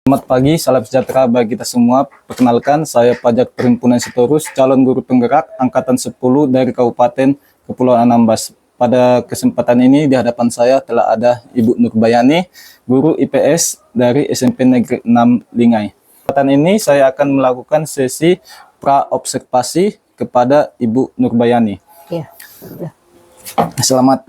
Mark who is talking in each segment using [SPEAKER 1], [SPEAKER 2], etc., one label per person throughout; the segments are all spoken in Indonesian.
[SPEAKER 1] Selamat pagi, salam sejahtera bagi kita semua. Perkenalkan, saya Pajak Perhimpunan Sitorus, calon guru penggerak Angkatan 10 dari Kabupaten Kepulauan Anambas. Pada kesempatan ini di hadapan saya telah ada Ibu Nurbayani, guru IPS dari SMP Negeri 6 Lingai. Kesempatan ini saya akan melakukan sesi pra-observasi kepada Ibu Nurbayani.
[SPEAKER 2] Ya.
[SPEAKER 1] Selamat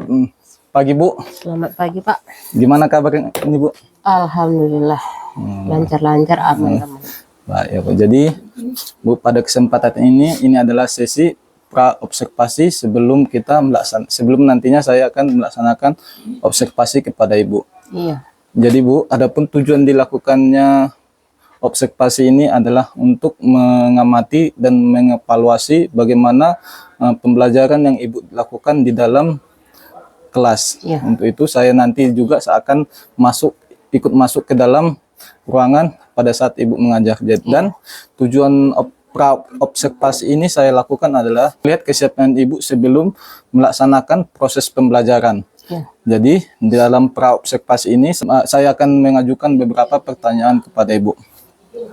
[SPEAKER 1] pagi, Bu.
[SPEAKER 2] Selamat pagi, Pak.
[SPEAKER 1] Gimana kabarnya ini, Bu?
[SPEAKER 2] Alhamdulillah. Lancar-lancar, aman-aman.
[SPEAKER 1] Baik, ya, Bu. Jadi, Bu, pada kesempatan ini adalah sesi pra-observasi sebelum nantinya saya akan melaksanakan observasi kepada Ibu.
[SPEAKER 2] Iya.
[SPEAKER 1] Jadi, Bu, adapun tujuan dilakukannya observasi ini adalah untuk mengamati dan mengevaluasi bagaimana pembelajaran yang Ibu lakukan di dalam kelas.
[SPEAKER 2] Iya.
[SPEAKER 1] Untuk itu saya nanti juga akan ikut masuk ke dalam ruangan pada saat Ibu mengajar. Dan tujuan observasi ini saya lakukan adalah lihat kesiapan Ibu sebelum melaksanakan proses pembelajaran.
[SPEAKER 2] Ya.
[SPEAKER 1] Jadi di dalam pra-observasi ini saya akan mengajukan beberapa pertanyaan kepada Ibu.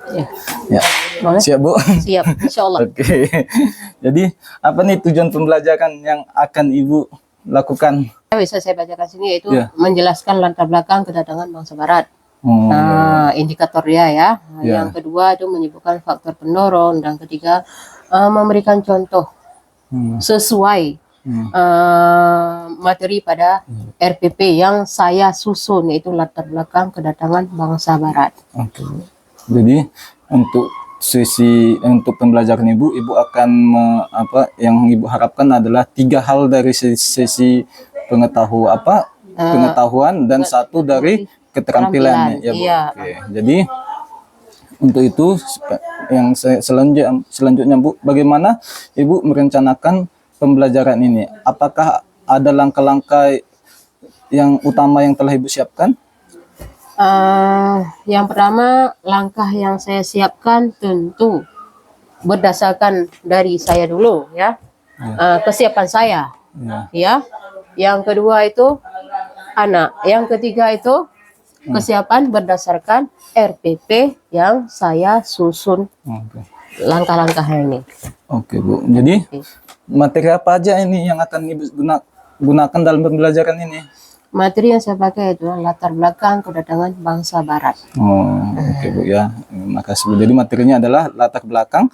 [SPEAKER 2] Ya.
[SPEAKER 1] Ya.
[SPEAKER 2] Boleh?
[SPEAKER 1] Siap, Bu?
[SPEAKER 2] Siap, insya Allah.
[SPEAKER 1] Oke. Jadi apa nih tujuan pembelajaran yang akan Ibu lakukan?
[SPEAKER 2] Bisa saya bacakan sini, yaitu
[SPEAKER 1] Ya.
[SPEAKER 2] menjelaskan latar belakang kedatangan bangsa Barat.
[SPEAKER 1] Oh,
[SPEAKER 2] Nah, indikator dia ya.
[SPEAKER 1] Ya.
[SPEAKER 2] Yang kedua itu menyebutkan faktor pendorong, dan ketiga memberikan contoh sesuai materi pada RPP yang saya susun, yaitu latar belakang kedatangan bangsa Barat.
[SPEAKER 1] Oke. Jadi untuk pembelajaran Ibu akan apa yang Ibu harapkan adalah 3 hal dari sesi pengetahuan dan 1 dari keterampilan, ya, Bu.
[SPEAKER 2] Iya.
[SPEAKER 1] Oke. Jadi untuk itu yang selanjutnya, Bu, bagaimana Ibu merencanakan pembelajaran ini? Apakah ada langkah-langkah yang utama yang telah Ibu siapkan?
[SPEAKER 2] Yang pertama, langkah yang saya siapkan tentu berdasarkan dari saya dulu ya. Kesiapan saya ya. Yang kedua itu anak. Yang ketiga itu kesiapan berdasarkan RPP yang saya susun.
[SPEAKER 1] Oke.
[SPEAKER 2] Langkah-langkahnya ini.
[SPEAKER 1] Oke, Bu. Jadi materi apa aja ini yang akan Ibu gunakan dalam pembelajaran ini?
[SPEAKER 2] Materi yang saya pakai itu latar belakang kedatangan bangsa Barat.
[SPEAKER 1] Oh, oke, Bu, ya. Makasih, Bu. Jadi materinya adalah latar belakang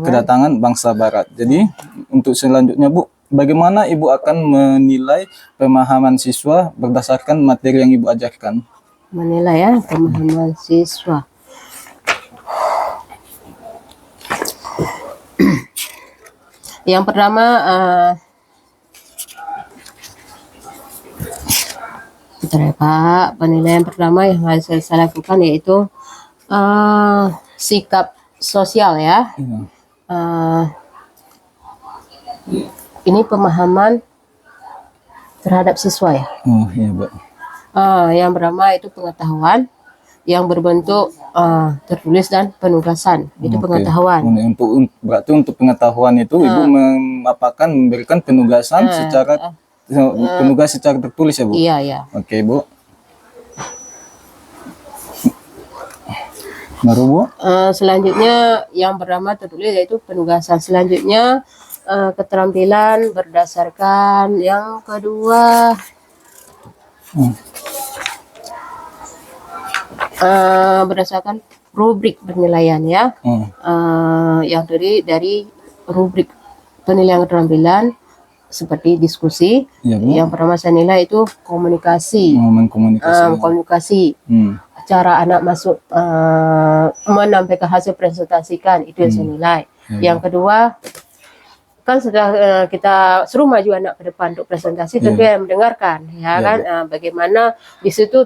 [SPEAKER 1] kedatangan bangsa Barat. Jadi untuk selanjutnya, Bu, bagaimana Ibu akan menilai pemahaman siswa berdasarkan materi yang Ibu ajarkan?
[SPEAKER 2] Menilai ya pemahaman siswa. Yang pertama, Pak, penilaian pertama yang harus saya lakukan yaitu sikap sosial ya. Ini pemahaman terhadap siswa ya.
[SPEAKER 1] Oh, iya, Bu.
[SPEAKER 2] Yang pertama itu pengetahuan yang berbentuk tertulis dan penugasan. Itu pengetahuan.
[SPEAKER 1] Berarti untuk pengetahuan itu Ibu memberikan penugasan secara tertulis, ya, Bu?
[SPEAKER 2] Iya, iya.
[SPEAKER 1] Oke, Bu. Baru, Bu?
[SPEAKER 2] Selanjutnya yang pertama tertulis yaitu penugasan. Selanjutnya keterampilan berdasarkan yang kedua berdasarkan rubrik penilaian ya. Yang dari rubrik penilaian keterampilan seperti diskusi.
[SPEAKER 1] Ya, Bu.
[SPEAKER 2] Yang pertama saya nilai itu komunikasi. Komunikasi. Cara anak masuk menampilkan hasil presentasikan, itu yang saya nilai.
[SPEAKER 1] Ya,
[SPEAKER 2] yang kedua, kan sudah kita suruh maju anak ke depan untuk presentasi, tentu yang mendengarkan ya, kan. Bagaimana di situ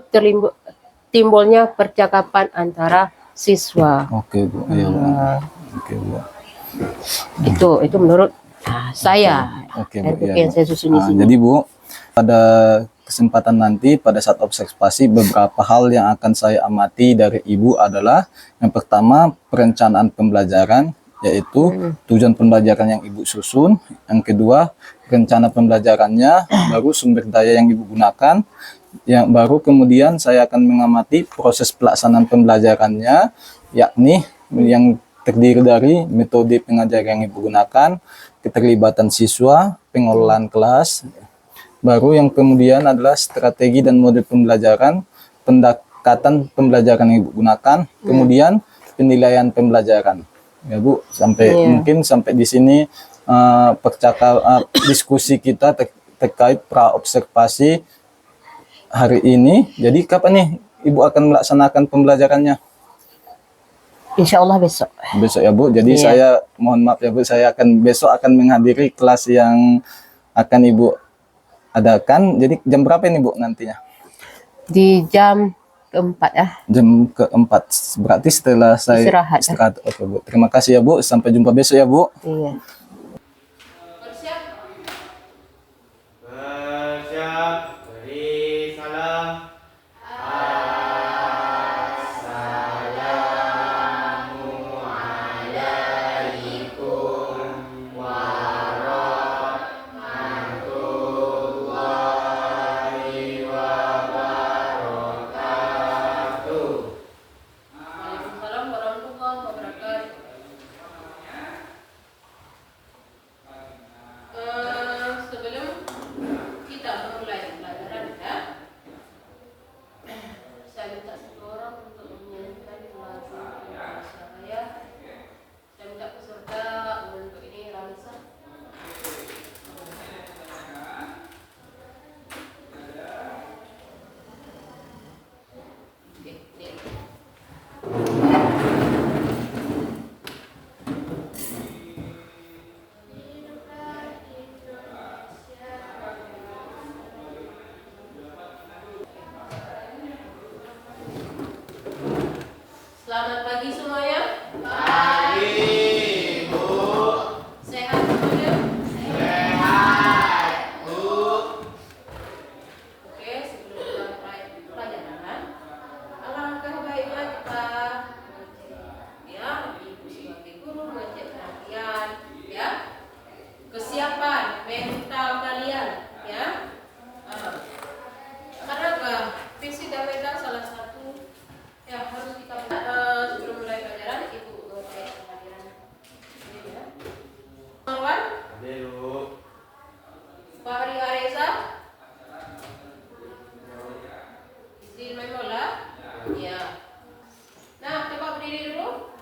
[SPEAKER 2] timbulnya percakapan antara siswa.
[SPEAKER 1] Oke, Bu. Ya, Bu. Oke, Bu.
[SPEAKER 2] Itu menurut saya.
[SPEAKER 1] Oke, Bu.
[SPEAKER 2] RPP yang saya susun di sini.
[SPEAKER 1] Jadi, Bu, pada kesempatan nanti pada saat observasi beberapa hal yang akan saya amati dari Ibu adalah yang pertama perencanaan pembelajaran, yaitu tujuan pembelajaran yang Ibu susun. Yang kedua rencana pembelajarannya, baru sumber daya yang Ibu gunakan. Yang baru kemudian saya akan mengamati proses pelaksanaan pembelajarannya, yakni yang terdiri dari metode pengajaran yang Ibu gunakan, keterlibatan siswa, pengelolaan kelas. Baru yang kemudian adalah strategi dan model pembelajaran, pendekatan pembelajaran yang Ibu gunakan, kemudian penilaian pembelajaran. Ya Bu, sampai mungkin sampai di sini diskusi kita terkait pra-observasi hari ini. Jadi kapan nih Ibu akan melaksanakan pembelajarannya?
[SPEAKER 2] Insya Allah besok.
[SPEAKER 1] Besok ya Bu. Jadi saya mohon maaf ya Bu, saya besok akan menghadiri kelas yang akan Ibu adakan. Jadi jam berapa ini Bu nantinya?
[SPEAKER 2] Di jam keempat ya.
[SPEAKER 1] Jam keempat. Berarti setelah saya
[SPEAKER 2] Istirahat.
[SPEAKER 1] Oke Bu. Terima kasih ya Bu. Sampai jumpa besok ya Bu.
[SPEAKER 2] Iya.
[SPEAKER 3] Bersiap, beri salam.
[SPEAKER 2] Waalaikumsalam warahmatullahi wabarakatuh. Sebelum kita memulai pelajaran ya, saya minta satu orang untuk menyanyikan lagu Indonesia Raya. Saya minta peserta untuk ini Ramisa. Oke, ini. Selamat pagi semuanya. Pagi, Bu. Sehat semuanya? Sehat, Bu. Oke, sebelum kita mulai pelajaran, alangkah baiknya kita ya, Ibu sebagai guru mengecek perhatian, ya, kesiapan mental kalian, ya. Karena fisik dan mental salah satu ya harus kita sebelum mulai pelajaran Ibu ngecek kehadiran ini ya. Marwan,
[SPEAKER 3] Hadir, Bu.
[SPEAKER 2] Pak Ari Areza, izin Maimola, ya. Nah, coba berdiri dulu.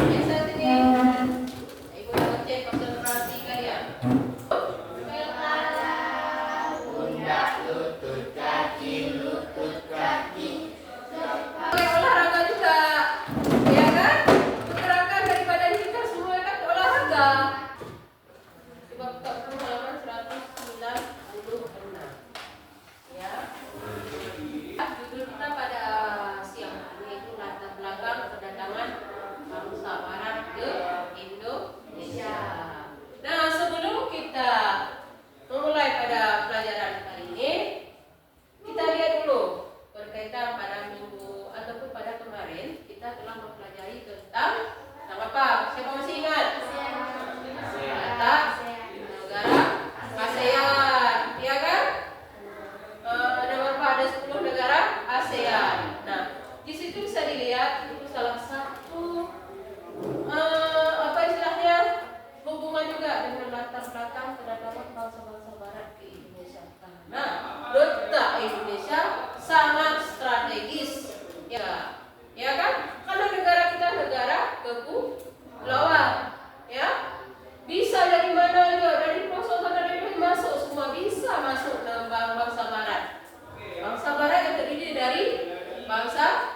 [SPEAKER 2] Yang saat ini Ibu akan ngecek konsentrasi kalian. Pakai olahraga juga, ya kan? Gerakan dari badan kita semua kan olahraga. Coba buka buku halaman 196. Ya. Judul kita pada siang hari itu latar belakang kedatangan bangsa Barat ke Indonesia. Nah, sebelum kita memulai pada pelajaran kali ini, kita lihat dulu berkaitan pada minggu ataupun pada kemarin kita telah mempelajari tentang apa? Siapa masih ingat? Kata negara ASEAN, ya kan? Ada berapa? Ada 10 negara ASEAN. Nah, di situ bisa dilihat itu salah satu apa istilahnya hubungan juga dengan latar belakang kedatangan bangsa-bangsa Barat ke Indonesia. Karena letak Indonesia sangat strategis, ya kan? Karena negara kita negara kepulauan, ya. Bisa dari mana aja, dari pelosok sana dari masuk semua bisa masuk ke bangsa Barat. Bangsa Barat yang terdiri dari bangsa,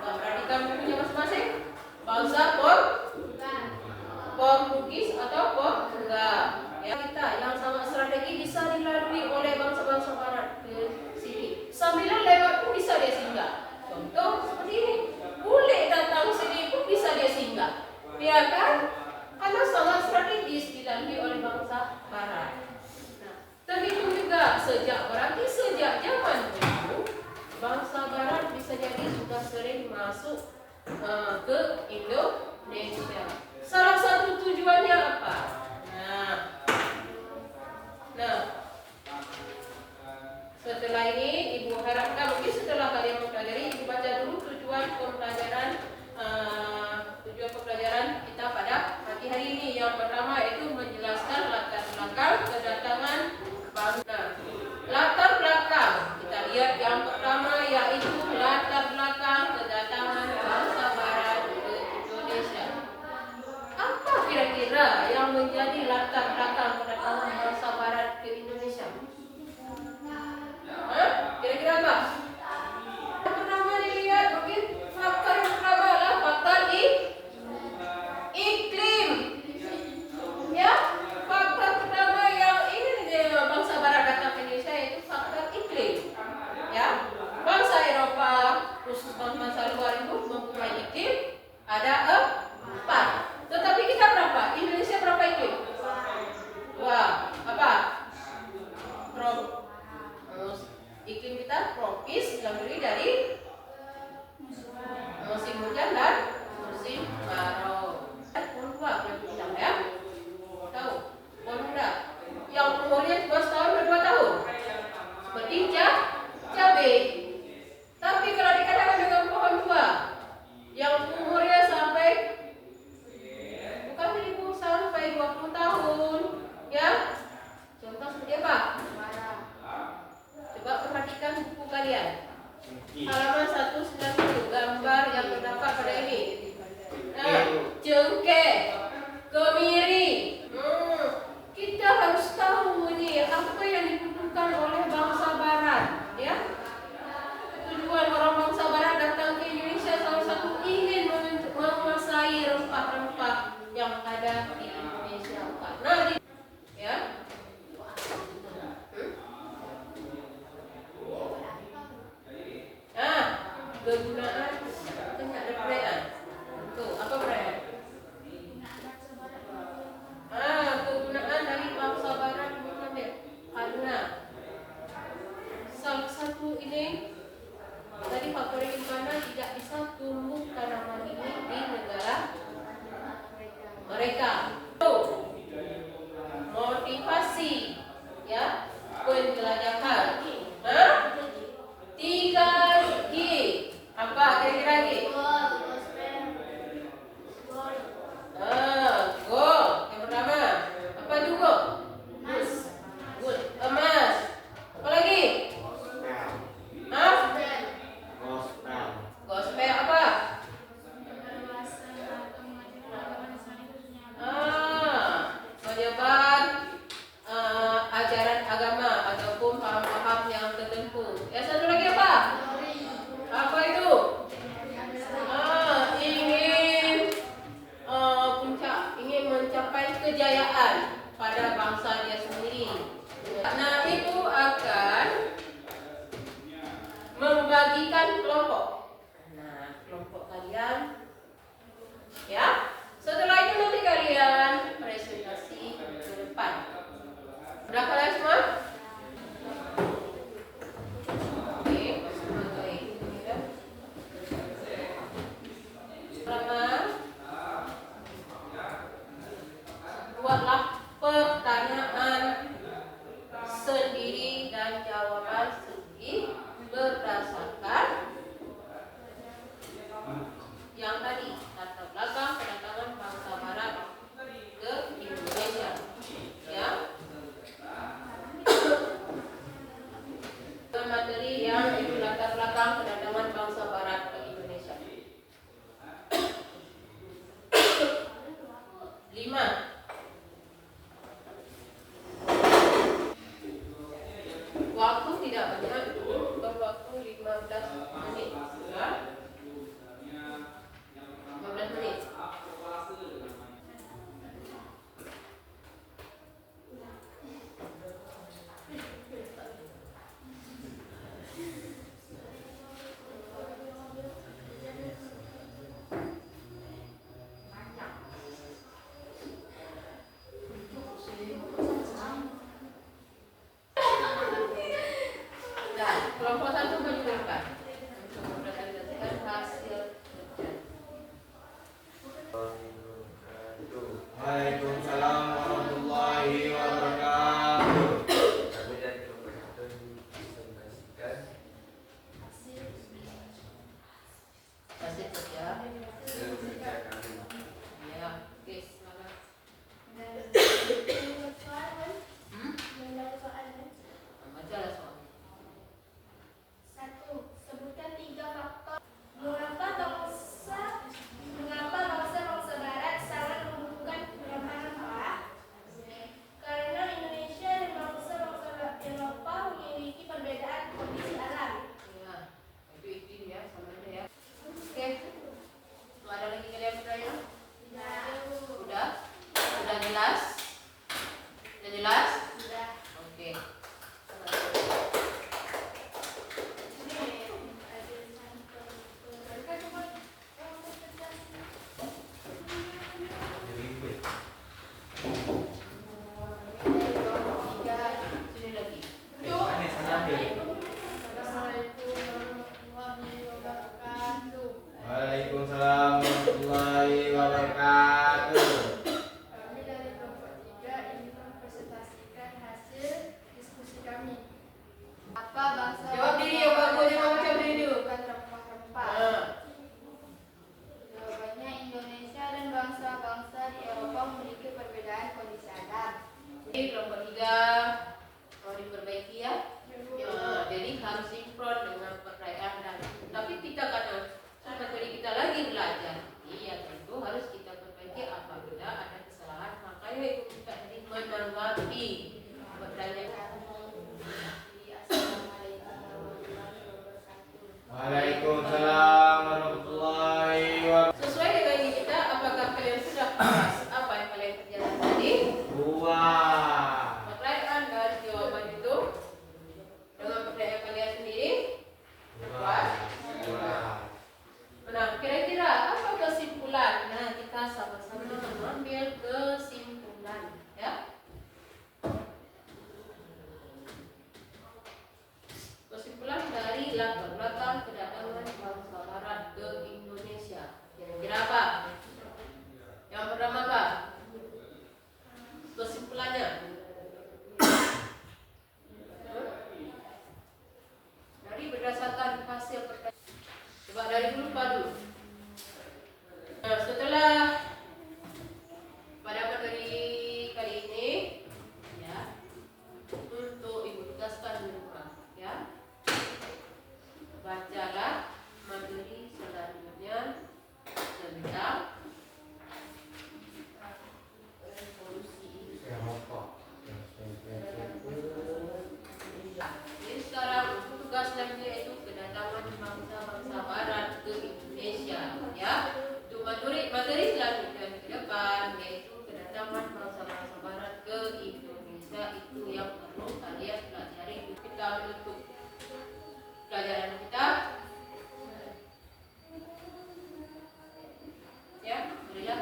[SPEAKER 2] perhatikan bukunya masing-masing. Bangsa Portugis atau Portugal. Ya, kita yang sangat strategi bisa dilalui oleh bangsa-bangsa Barat ke sini. Sambil lewat pun bisa dia singgah. Contoh seperti ini, boleh datang sini pun bisa dia singgah. Ya kan? Karena sangat strategis dilalui oleh bangsa Barat. Nah, terhitung juga sejak zaman dulu bangsa Barat bisa jadi sudah sering masuk ke Indonesia. Salah satu tujuannya apa? Nah, setelah ini Ibu harapkan mungkin setelah kalian mempelajari, Ibu baca dulu tujuan pembelajaran kita pada pagi hari ini. Yang pertama itu menjelaskan latar belakang kedatangan bangsa. Latar belakang kita lihat yang pertama yaitu latar belakang kedatangan bangsa Barat ke Indonesia. Apa kira-kira yang menjadi latar belakang kedatangan bangsa Barat ke Indonesia? Kira-kira apa? Yang pertama dilihat mungkin faktor yang pertama adalah faktor iklim. Ya, faktor pertama yang ingin bangsa Barat datang ke Indonesia yaitu faktor iklim. Ya, bangsa Eropa khusus bangsa luar itu mempunyai iklim ada 4. Tetapi kita berapa? Indonesia berapa iklim? Wah, apa? Iklim kita tropis yang terdiri dari musim hujan dan musim kemarau. Pohon tua boleh bilang ya? Tahu? Pohon muda yang umurnya 2 tahun dan 2 tahun. Seperti cabai. Tapi kalau dikatakan dengan pohon tua yang umurnya sampai bukan 1000 sampai 20 tahun, ya? Contoh seperti apa? Coba perhatikan buku kalian. Halaman 190, gambar yang terdapat pada ini. Nah, cengkeh, kemiri. Kita harus tahu ini apa yang dibutuhkan oleh bangsa Barat, ya. Tujuan orang bangsa Barat datang ke Indonesia salah satu ingin menguasai rempah-rempah yang ada di Indonesia. Karena ya. Kegunaan ada perayaan. Tuh, apa perayaan? Kegunaan dari bangsa Barat karena salah satu ini tadi faktor di mana tidak bisa tumbuh tanaman ini di negara mereka. Tuh, motivasi, ya, penjelajahan. 3G. Apa kira-kira G? Gold. Yang pertama. Apa itu gold? Gold. Emas. Apa lagi? Gospel apa? Menyebar ajaran agama ataupun paham-paham yang tertentu. Yang satu lagi apa? Apa itu? Ingin mencapai kejayaan pada bangsa dia sendiri. Nah, itu akan membagikan kelompok. Nah, kelompok kalian, ya. Setelah itu nanti kalian presentasi ke depan. Sudah kalian semua? Buatlah pertanyaan sendiri dan jawaban sendiri berdasarkan yang tadi, latar belakang kedatangan bangsa Barat ke Indonesia, ya. Materi yang itu latar belakang kedatangan bangsa Barat ke Indonesia. 5. Waktu tidak banyak, berwaktu 15 menit. Ya? 15 menit. Kelompok 1 maju ke depan untuk mempresentasikan hasil kerja.
[SPEAKER 3] Waalaikumsalam warahmatullahi wabarakatuh.
[SPEAKER 2] latar belakang kedatangan bangsa Barat ke Indonesia. Kira-kira apa? Yang pertama apa? Kesimpulannya. Dari berdasarkan hasil pertanyaan. Coba dari dulu padu. Nah, setelah pada materi kali ini, ya, untuk ibu tugaskan di rumah, ya, bacalah materi selanjutnya tentang revolusi Indonesia. Jadi sekarang untuk tugas selanjutnya itu kedatangan bangsa-bangsa Barat ke Indonesia, ya. Untuk materi selanjutnya ke depan yaitu kedatangan bangsa-bangsa Barat ke Indonesia, itu yang perlu kalian pelajari. Kita menutup pelajaran kita, ya, bolehlah.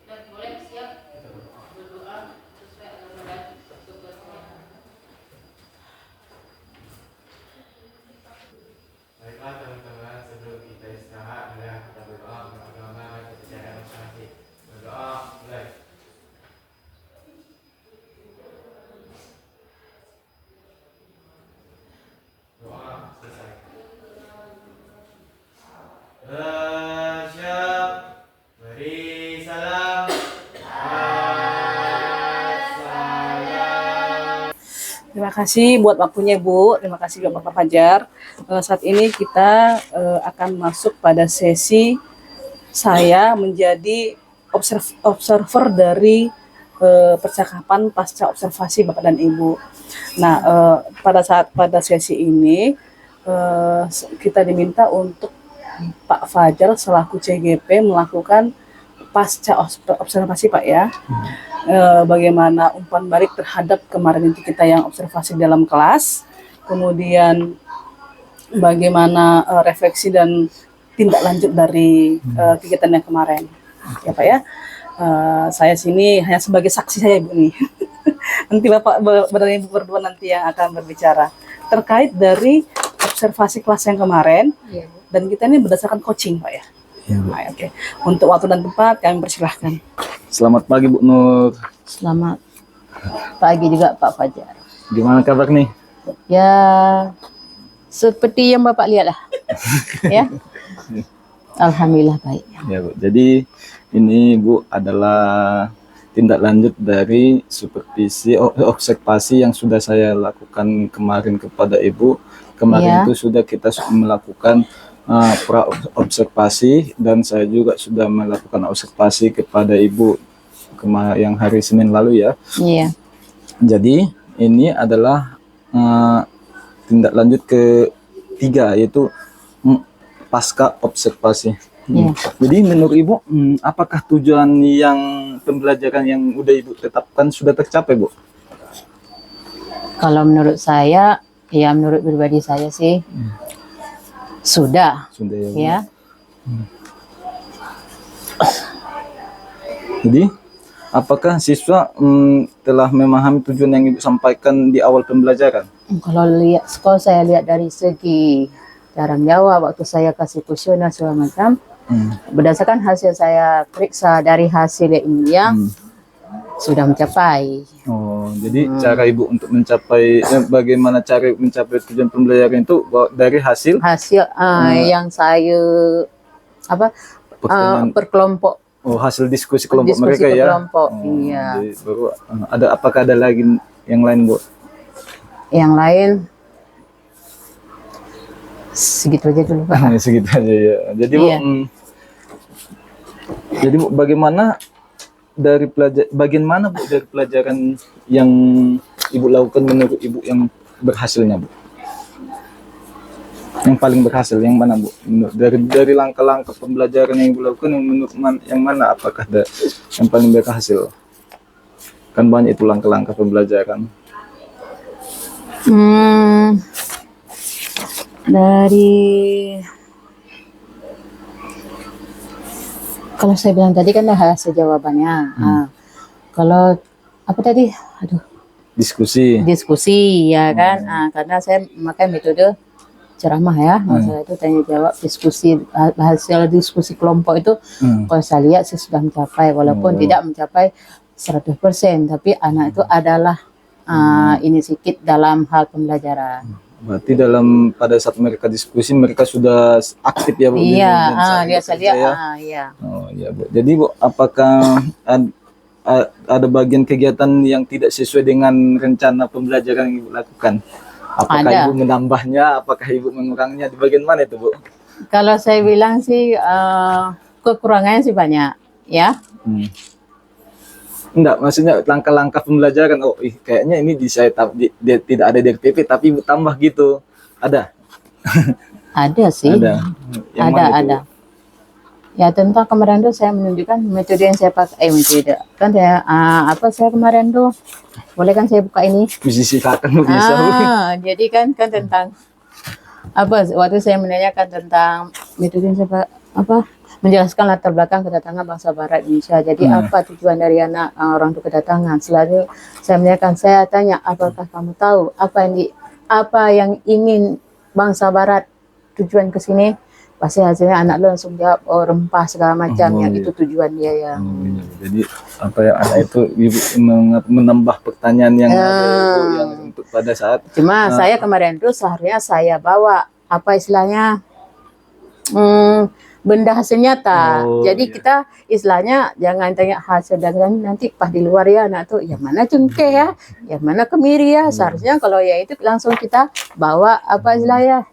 [SPEAKER 2] Dan boleh siap berdoa sesuai agama dan kepercayaan.
[SPEAKER 3] Baiklah teman-teman, sebelum kita istirahat, marilah kita berdoa agama dan kepercayaan masing-masing. Berdoa, mulai. Doa selesai. Bersyukur, beri salam.
[SPEAKER 4] Terima kasih buat waktunya Ibu, terima kasih juga Bapak Fajar. Saat ini kita akan masuk pada sesi saya menjadi observer dari percakapan pasca observasi Bapak dan Ibu. Nah, pada sesi ini kita diminta untuk Pak Fajar selaku CGP melakukan pasca observasi Pak ya. Bagaimana umpan balik terhadap kemarin itu kita yang observasi dalam kelas, kemudian bagaimana refleksi dan tindak lanjut dari kegiatan yang kemarin, ya Pak ya. Saya sini hanya sebagai saksi saya Ibu nih. Nanti Bapak Ibu berdua nanti yang akan berbicara terkait dari observasi kelas yang kemarin, dan kita ini berdasarkan coaching Pak ya. Nah, oke. Untuk waktu dan tempat kami persilahkan.
[SPEAKER 1] Selamat pagi Bu Nur.
[SPEAKER 2] Selamat pagi juga Pak Fajar.
[SPEAKER 1] Gimana kabar nih?
[SPEAKER 2] Ya, seperti yang Bapak lihat lah. Ya. Alhamdulillah baik.
[SPEAKER 1] Ya Bu. Jadi ini Bu adalah tindak lanjut dari supervisi observasi yang sudah saya lakukan kemarin kepada Ibu. Kemarin
[SPEAKER 2] Ya.
[SPEAKER 1] itu sudah kita melakukan pra observasi, dan saya juga sudah melakukan observasi kepada Ibu yang hari Senin lalu ya.
[SPEAKER 2] Iya.
[SPEAKER 1] Jadi ini adalah tindak lanjut ketiga, yaitu pasca observasi.
[SPEAKER 2] Iya.
[SPEAKER 1] Jadi menurut Ibu, apakah tujuan yang pembelajaran yang udah Ibu tetapkan sudah tercapai Bu?
[SPEAKER 2] Kalau menurut saya, ya menurut pribadi saya sih sudah.
[SPEAKER 1] Sudah ya Bu?
[SPEAKER 2] Ya.
[SPEAKER 1] Jadi apakah siswa telah memahami tujuan yang Ibu sampaikan di awal pembelajaran?
[SPEAKER 2] Kalau saya lihat dari segi cara menjawab, waktu saya kasih kuesioner segala macam, berdasarkan hasil saya periksa dari hasil ini yang sudah mencapai.
[SPEAKER 1] Oh, jadi cara Ibu untuk mencapai, bagaimana cara mencapai tujuan pembelajaran itu dari hasil
[SPEAKER 2] Yang saya perkelompok.
[SPEAKER 1] Oh, hasil diskusi kelompok mereka ya.
[SPEAKER 2] Kelompok,
[SPEAKER 1] Oh,
[SPEAKER 2] iya.
[SPEAKER 1] jadi baru apakah ada lagi yang lain Bu?
[SPEAKER 2] Yang lain segitu aja dulu Pak.
[SPEAKER 1] Segitu aja ya. Jadi Bu,
[SPEAKER 2] Iya.
[SPEAKER 1] jadi Bu, bagaimana bagian mana Bu dari pelajaran yang Ibu lakukan menurut Ibu yang berhasilnya Bu? Yang paling berhasil yang mana Bu? Dari langkah-langkah pembelajaran yang Ibu lakukan, yang menurut yang mana apakah ada yang paling berhasil? Kan banyak itu langkah-langkah pembelajaran.
[SPEAKER 2] Kalau saya bilang tadi kan ada hasil jawabannya. Kalau apa tadi?
[SPEAKER 1] Diskusi.
[SPEAKER 2] Diskusi ya kan. Karena saya memakai metode ceramah ya, masalah itu tanya jawab, diskusi, hasil diskusi kelompok itu kalau saya lihat sih sudah mencapai, walaupun tidak mencapai 100%, tapi anak itu adalah ini sedikit dalam hal pembelajaran.
[SPEAKER 1] Berarti pada saat mereka diskusi mereka sudah aktif ya Bu?
[SPEAKER 2] Iya,
[SPEAKER 1] Dan
[SPEAKER 2] dia saya lihat, iya.
[SPEAKER 1] Oh iya Bu. Jadi Bu, apakah ada bagian kegiatan yang tidak sesuai dengan rencana pembelajaran yang Ibu lakukan? Apakah
[SPEAKER 2] Ada.
[SPEAKER 1] Ibu menambahnya, apakah Ibu mengurangnya, di bagian mana itu Bu?
[SPEAKER 2] Kalau saya bilang sih kekurangannya sih banyak, ya.
[SPEAKER 1] Enggak, maksudnya langkah-langkah pembelajaran. Oh, kayaknya ini tidak ada di RPP, tapi Ibu tambah gitu. Ada?
[SPEAKER 2] Ada sih.
[SPEAKER 1] Ada. Yang mana itu,
[SPEAKER 2] Ada.
[SPEAKER 1] Bu?
[SPEAKER 2] Ya tentang kemarin tuh saya menunjukkan metode yang saya pakai, metode kan saya saya kemarin tuh boleh kan saya buka ini.
[SPEAKER 1] Posisi kakak bisa Bu.
[SPEAKER 2] Jadi kan tentang waktu saya menanyakan tentang metode yang saya menjelaskan latar belakang kedatangan bangsa Barat Indonesia. Jadi apa tujuan dari anak orang itu kedatangan? Selalu saya menanyakan, saya tanya, apakah kamu tahu apa yang ingin bangsa Barat tujuan ke sini? Pasti hasilnya anak lo langsung jawab, oh rempah segala macam, yang itu tujuan dia ya.
[SPEAKER 1] Jadi apa yang anak itu Ibu menambah pertanyaan yang ada Ibu, yang untuk pada saat.
[SPEAKER 2] Cuma saya kemarin tuh seharusnya saya bawa apa istilahnya benda hasil nyata. Jadi kita istilahnya jangan tanya hasil dagangan nanti pas di luar ya anak tuh yang mana cengkeh ya, yang mana kemiri ya. Seharusnya kalau ya itu langsung kita bawa apa istilahnya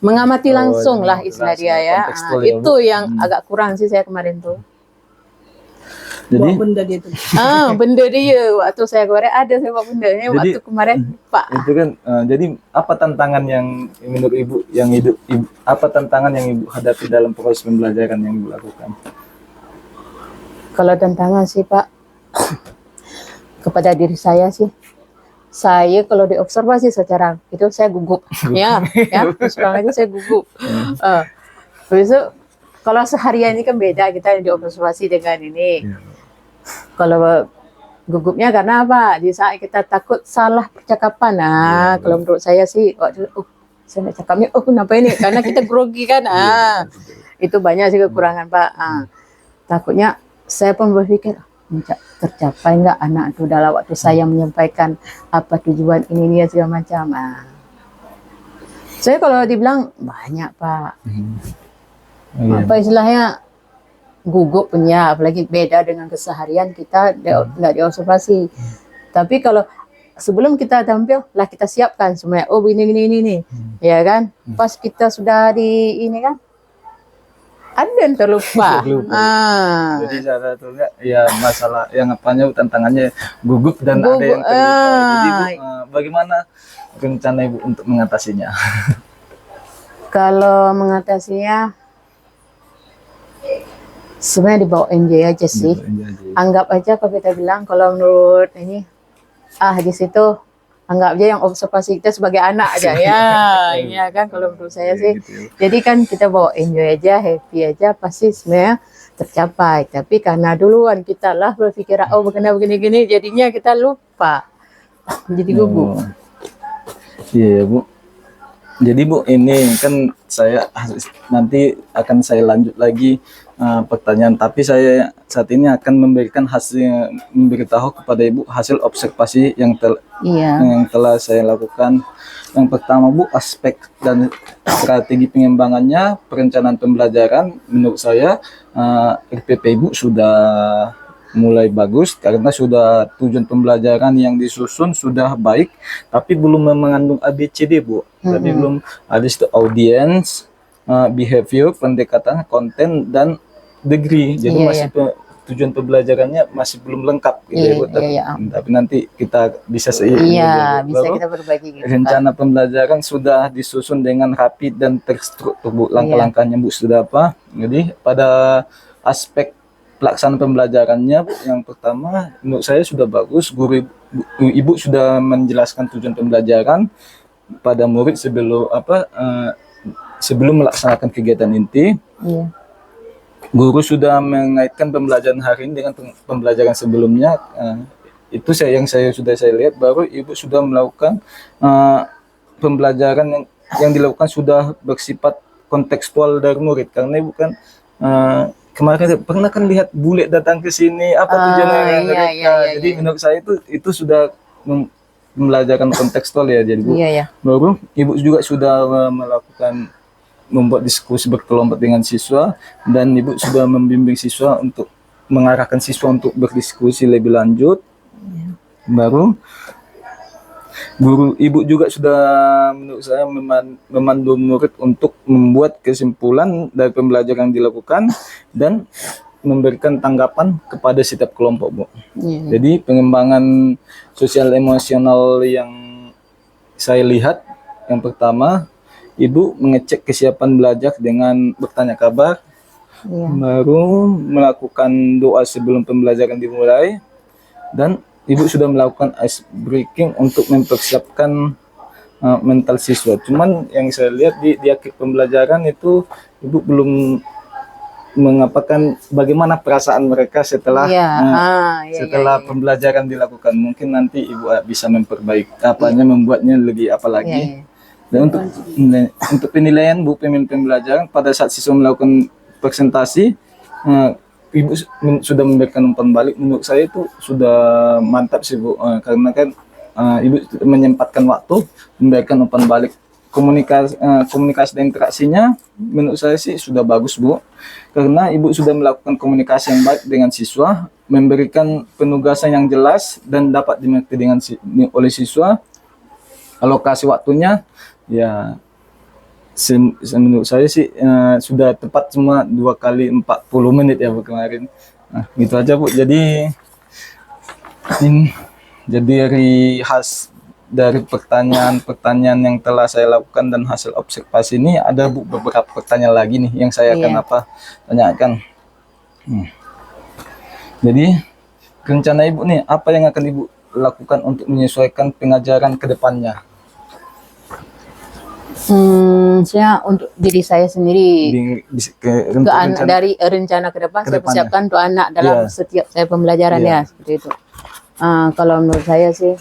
[SPEAKER 2] mengamati langsung lah istilah dia ya. Itu yang agak kurang sih saya kemarin tuh.
[SPEAKER 1] Jadi
[SPEAKER 4] Bawa benda dia tuh.
[SPEAKER 2] Benda dia waktu saya kemarin ada saya bawa bendanya waktu kemarin Pak.
[SPEAKER 1] itu kan jadi apa tantangan yang menurut Ibu apa tantangan yang Ibu hadapi dalam proses pembelajaran yang Ibu lakukan?
[SPEAKER 2] Kalau tantangan sih Pak kepada diri saya sih, saya kalau diobservasi secara itu saya gugup ya terus terang aja saya gugup. Besok kalau seharian ini kan beda kita diobservasi dengan ini. Kalau gugupnya karena apa? Di saat kita takut salah percakapan. Kalau menurut saya sih waktu saya nak cakapnya kenapa ini? Karena kita grogi kan. Itu banyak sih kekurangan Pak. Takutnya saya pun berpikir tercapai enggak anak itu dalam waktu saya menyampaikan apa tujuan ini segala macam. Saya kalau dibilang banyak Pak. Apa istilahnya gugup punya, apalagi beda dengan keseharian kita nggak diobservasi. Tapi kalau sebelum kita tampil lah kita siapkan semuanya. Oh ini, ya kan? Pas kita sudah di ini kan, ada yang terlupa.
[SPEAKER 1] Jadi salah satunya ya masalah yang apanya tantangannya gugup dan ada yang terlupa. Jadi Bu, bagaimana rencana Ibu untuk mengatasinya?
[SPEAKER 2] Kalau mengatasinya sebenarnya dibawa enjoy aja sih. Anggap aja kalau kita bilang kalau menurut ini di situ anggap aja yang observasi kita sebagai anak aja ya. Iya kan kalau menurut saya sih. Jadi kan kita bawa enjoy aja, happy aja pasti sebenarnya tercapai. Tapi karena duluan kita lah berpikir begini jadinya kita lupa. Jadi gugup.
[SPEAKER 1] Iya Bu. Jadi Bu, ini kan saya nanti akan saya lanjut lagi pertanyaan, tapi saya saat ini akan memberitahu kepada Ibu hasil observasi yang telah saya lakukan. Yang pertama Bu, aspek dan strategi pengembangannya perencanaan pembelajaran menurut saya RPP Ibu sudah mulai bagus karena sudah tujuan pembelajaran yang disusun sudah baik, tapi belum mengandung ABCD Bu. Tapi belum ada itu audience, behavior, pendekatan, konten dan degree. Jadi masih tujuan pembelajarannya masih belum lengkap gitu ya Bu. Tapi nanti kita bisa
[SPEAKER 2] bisa kita berbagi gitu,
[SPEAKER 1] rencana pembelajaran sudah disusun dengan rapi dan terstruktur Bu. Langkah-langkahnya Bu sudah apa? Jadi pada aspek pelaksanaan pembelajarannya Bu, yang pertama menurut saya sudah bagus. Ibu sudah menjelaskan tujuan pembelajaran pada murid sebelum melaksanakan kegiatan inti. Guru sudah mengaitkan pembelajaran hari ini dengan pembelajaran sebelumnya. Itu yang sudah saya lihat. Baru Ibu sudah melakukan pembelajaran yang yang dilakukan sudah bersifat kontekstual dari murid, karena ibu kan kemarin pernah kan lihat bule datang ke sini apa tujuannya mereka. Jadi menurut saya itu sudah pembelajaran kontekstual ya. Jadi Bu, baru ibu juga sudah melakukan membuat diskusi berkelompok dengan siswa, dan ibu sudah membimbing siswa untuk mengarahkan siswa untuk berdiskusi lebih lanjut. Baru guru ibu juga sudah menurut saya memandu murid untuk membuat kesimpulan dari pembelajaran yang dilakukan dan memberikan tanggapan kepada setiap kelompok, Bu. Jadi pengembangan sosial emosional yang saya lihat, yang pertama ibu mengecek kesiapan belajar dengan bertanya kabar, baru melakukan doa sebelum pembelajaran dimulai, dan ibu sudah melakukan ice breaking untuk mempersiapkan mental siswa. Cuman yang saya lihat di akhir pembelajaran itu ibu belum mengapakan bagaimana perasaan mereka setelah pembelajaran dilakukan. Mungkin nanti ibu bisa memperbaiki membuatnya lebih apa lagi. Dan untuk penilaian Bu, pembelajaran pada saat siswa melakukan presentasi, ibu sudah memberikan umpan balik. Menurut saya itu sudah mantap sih Bu, karena kan ibu menyempatkan waktu memberikan umpan balik. Komunikasi dan interaksinya menurut saya sih sudah bagus Bu, karena ibu sudah melakukan komunikasi yang baik dengan siswa, memberikan penugasan yang jelas dan dapat dimengerti oleh siswa. Alokasi waktunya ya menurut saya sih sudah tepat, cuma 2 kali 40 menit ya Bu kemarin. Nah, gitu aja Bu. Jadi dari pertanyaan yang telah saya lakukan dan hasil observasi ini, ada Bu beberapa pertanyaan lagi nih yang saya akan tanyakan. Jadi rencana Ibu nih, apa yang akan Ibu lakukan untuk menyesuaikan pengajaran ke depannya?
[SPEAKER 2] Saya untuk diri saya sendiri, dari rencana ke depan saya persiapkan untuk anak dalam setiap saya pembelajaran seperti itu. Kalau menurut saya sih,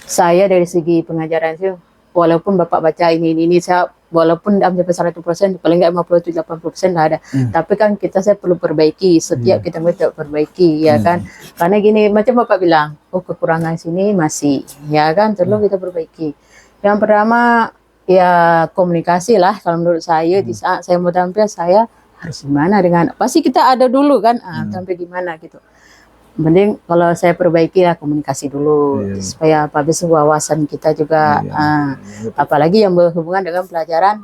[SPEAKER 2] saya dari segi pengajaran sih, walaupun Bapak baca ini saya walaupun sampai 100%, paling nggak 50-80% lah ada. Tapi kan saya perlu perbaiki, setiap kita mesti perbaiki, ya kan? Karena gini, macam Bapak bilang, kekurangan sini masih, ya kan? Perlu kita perbaiki. Yang pertama, ya komunikasi lah. Kalau menurut saya, di saat saya mau tampil, saya harus gimana dengan, pasti kita ada dulu kan, tampil gimana gitu. Mending kalau saya perbaiki ya komunikasi dulu, supaya habis wawasan kita juga, apalagi yang berhubungan dengan pelajaran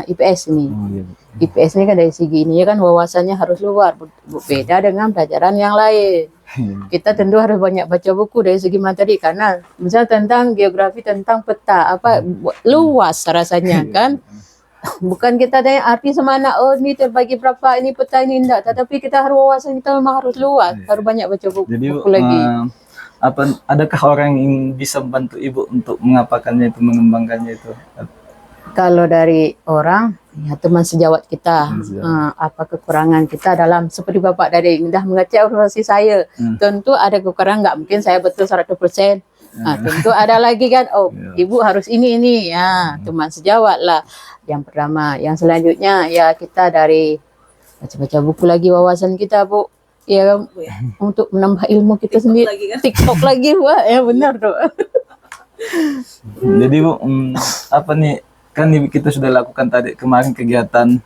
[SPEAKER 2] IPS ini. IPS ini kan dari segi ini kan wawasannya harus luar, beda dengan pelajaran yang lain. Kita tentu harus banyak baca buku dari segi materi, karena misalnya tentang geografi, tentang peta, luas rasanya kan. Bukan kita tanya arti semana, ini terbagi berapa, ini peta ini enggak, tetapi kita harus wawasan kita memang harus luas, harus banyak baca buku lagi.
[SPEAKER 1] Adakah orang yang bisa membantu Ibu untuk mengapakannya itu, mengembangkannya itu?
[SPEAKER 2] Kalau dari orang, ya teman sejawat kita, apa kekurangan kita dalam, seperti Bapak dari sudah mengecek observasi saya, tentu ada kekurangan, nggak mungkin saya betul 100%. Tentu ada lagi kan, Ibu harus ini, ya teman sejawat lah. Yang pertama, yang selanjutnya ya kita dari baca-baca buku lagi, wawasan kita Bu, ya untuk menambah ilmu kita sendiri. Lagi, kan? TikTok lagi Wah, ya benar tuh.
[SPEAKER 1] Jadi Bu, apa nih, kan kita sudah lakukan tadi kemarin kegiatan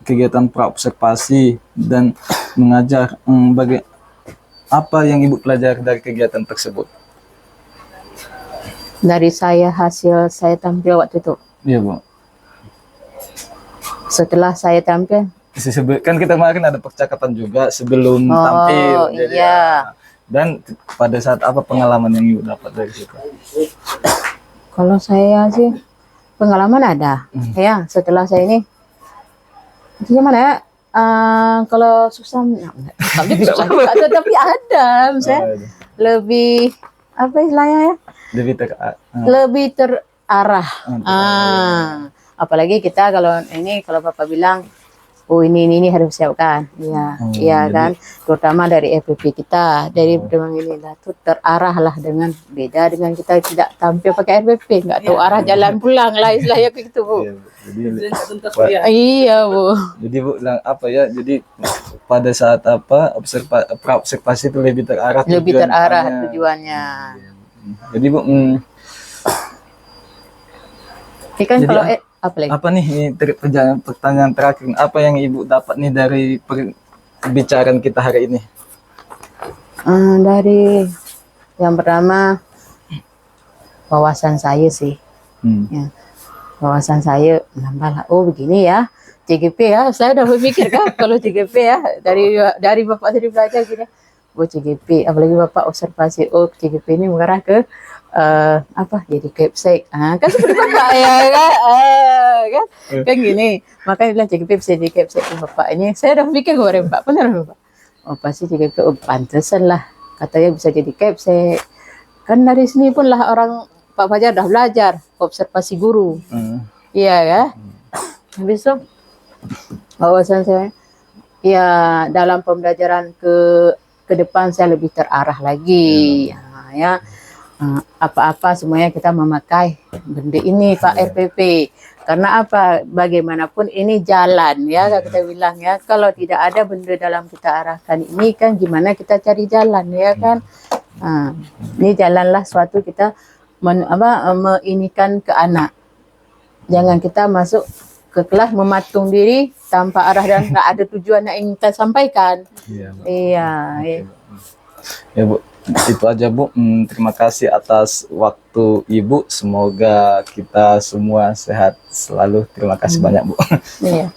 [SPEAKER 1] kegiatan praobservasi dan mengajar. Apa yang Ibu pelajari dari kegiatan tersebut?
[SPEAKER 2] Dari hasil saya tampil waktu itu.
[SPEAKER 1] Iya Bu.
[SPEAKER 2] Setelah saya tampil,
[SPEAKER 1] kan kita kemarin ada percakapan juga sebelum tampil. Jadi, dan pada saat apa pengalaman yang Ibu dapat dari situ?
[SPEAKER 2] Kalau saya sih pengalaman ada, ya setelah saya ini, gimana ya? Kalau susah, tapi ada, misalnya lebih apa istilahnya ya? Lebih terarah. Apalagi kita kalau Bapak bilang oh ini harus siapkan, ya, iya
[SPEAKER 1] jadi-
[SPEAKER 2] kan, terutama dari FPP kita, dari memang ini lah tuh terarah lah dengan beda dengan kita tidak tampil pakai FPP, nggak tahu arah jalan pulang lah istilahnya gitu Bu.
[SPEAKER 1] Iya, Bu. Jadi
[SPEAKER 4] Dan tuntas kuliah.
[SPEAKER 2] Iya Bu.
[SPEAKER 1] jadi Bu bilang apa ya? Jadi pada saat apa observasi itu lebih terarah
[SPEAKER 2] Lebih terarah
[SPEAKER 1] tujuannya.
[SPEAKER 2] tujuannya.
[SPEAKER 1] Jadi Bu,
[SPEAKER 2] Ini kan
[SPEAKER 1] Jadi,
[SPEAKER 2] kalau apa lagi?
[SPEAKER 1] apa nih ini pertanyaan terakhir, apa yang Ibu dapat nih dari pembicaraan kita hari ini?
[SPEAKER 2] Dari yang pertama wawasan saya sih, ya, wawasan saya nambah lah. Oh begini ya, CGP ya. Saya udah berpikir kan kalau CGP ya dari bapak tadi belajar gini. Oh CGP, apalagi bapak observasi. Oh CGP ini mengarah ke apa? Jadi kepsek. Kan seperti bapak ya kan, kan gini. Makanya bilang CGP bisa jadi kepsek bapak ini. Saya udah pikir kemarin Pak, benar bapak. Oh pasti CGP, oh pantesan lah katanya bisa jadi kepsek. Kan dari sini pun lah orang Pak Fajar udah belajar observasi guru. Iya ya. Habis itu wawasan saya ya dalam pembelajaran ke depan saya lebih terarah lagi. Ya. Apa-apa semuanya kita memakai benda ini Pak RPP. Karena apa? Bagaimanapun ini jalan ya kita bilang ya. Kalau tidak ada benda dalam kita arahkan ini kan gimana kita cari jalan ya kan. Ini jalanlah suatu kita meinikan ke anak. Jangan kita masuk ke kelas mematung diri tanpa arah dan nggak ada tujuan yang ingin kita sampaikan. Iya.
[SPEAKER 1] Ya Bu, itu aja Bu. Terima kasih atas waktu Ibu. Semoga kita semua sehat selalu. Terima kasih banyak Bu.
[SPEAKER 2] Iya.